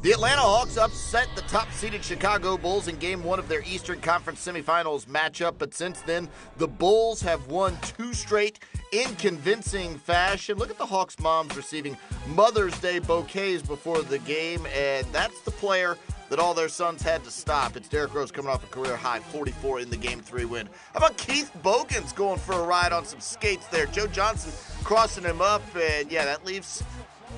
The Atlanta Hawks upset the top-seeded Chicago Bulls in Game 1 of their Eastern Conference semifinals matchup, but since then, the Bulls have won 2 straight in convincing fashion. Look at the Hawks moms receiving Mother's Day bouquets before the game, and that's the player that all their sons had to stop. It's Derrick Rose coming off a career-high 44 in the Game 3 win. How about Keith Bogans going for a ride on some skates there? Joe Johnson crossing him up, and yeah, that leaves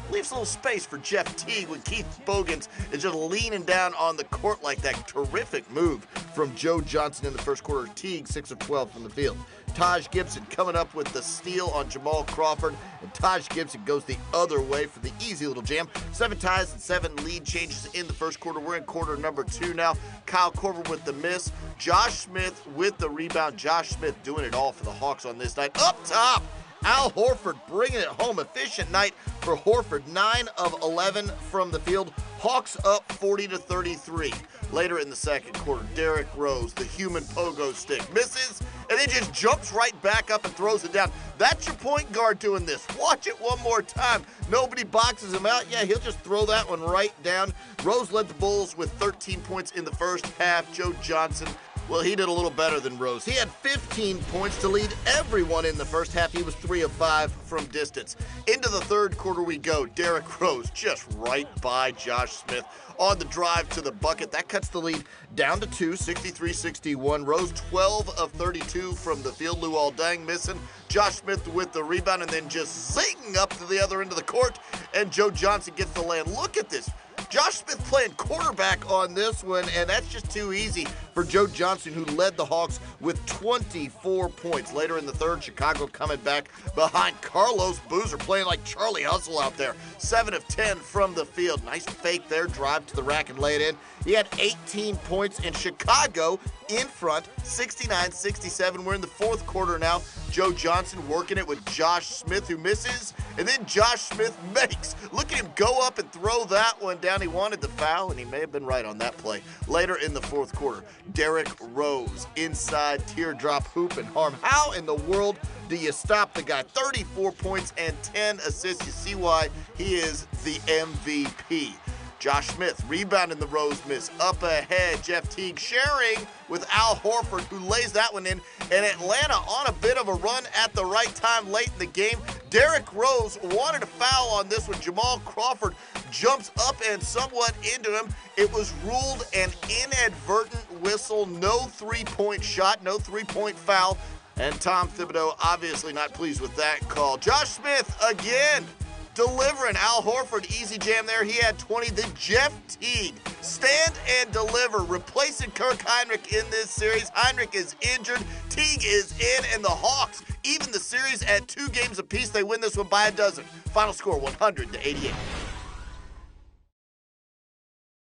a little space for Jeff Teague when Keith Bogans is just leaning down on the court like that. Terrific move from Joe Johnson in the first quarter. Teague 6 of 12 from the field. Taj Gibson coming up with the steal on Jamal Crawford, and Taj Gibson goes the other way for the easy little jam. 7 ties and 7 lead changes in the first quarter. We're in quarter number 2 now. Kyle Korver with the miss. Josh Smith with the rebound. Josh Smith doing it all for the Hawks on this night. Up top, Al Horford bringing it home. Efficient night for Horford. 9 of 11 from the field. Hawks up 40-33. Later in the second quarter, Derrick Rose, the human pogo stick, misses, and then just jumps right back up and throws it down. That's your point guard doing this. Watch it one more time. Nobody boxes him out. Yeah, he'll just throw that one right down. Rose led the Bulls with 13 points in the first half. Joe Johnson, well, he did a little better than Rose. He had 15 points to lead everyone in the first half. He was 3 of 5 from distance. Into the third quarter we go. Derrick Rose just right by Josh Smith on the drive to the bucket. That cuts the lead down to 2, 63-61. Rose 12 of 32 from the field. Luol Deng missing. Josh Smith with the rebound and then just zinging up to the other end of the court. And Joe Johnson gets the land. Look at this. Josh Smith playing quarterback on this one, and that's just too easy for Joe Johnson, who led the Hawks with 24 points. Later in the third, Chicago coming back behind. Carlos Boozer playing like Charlie Hustle out there. 7 of 10 from the field. Nice fake there, drive to the rack and lay it in. He had 18 points, and Chicago in front, 69-67. We're in the fourth quarter now. Joe Johnson working it with Josh Smith, who misses, and then Josh Smith makes. Look at him go up and throw that one down. He wanted the foul, and he may have been right on that play. Later in the fourth quarter, Derrick Rose inside teardrop hoop and harm. How in the world do you stop the guy? 34 points and 10 assists. You see why he is the MVP. Josh Smith rebounding the Rose miss. Up ahead, Jeff Teague sharing with Al Horford, who lays that one in. And Atlanta on a bit of a run at the right time late in the game. Derrick Rose wanted a foul on this one. Jamal Crawford jumps up and somewhat into him. It was ruled an inadvertent whistle. No three-point shot, no three-point foul. And Tom Thibodeau obviously not pleased with that call. Josh Smith again delivering. Al Horford, easy jam there. He had 20. Then Jeff Teague, stand and deliver, replacing Kirk Hinrich in this series. Hinrich is injured. Teague is in, and the Hawks even the series at 2 games apiece. They win this one by a dozen. Final score, 100-88.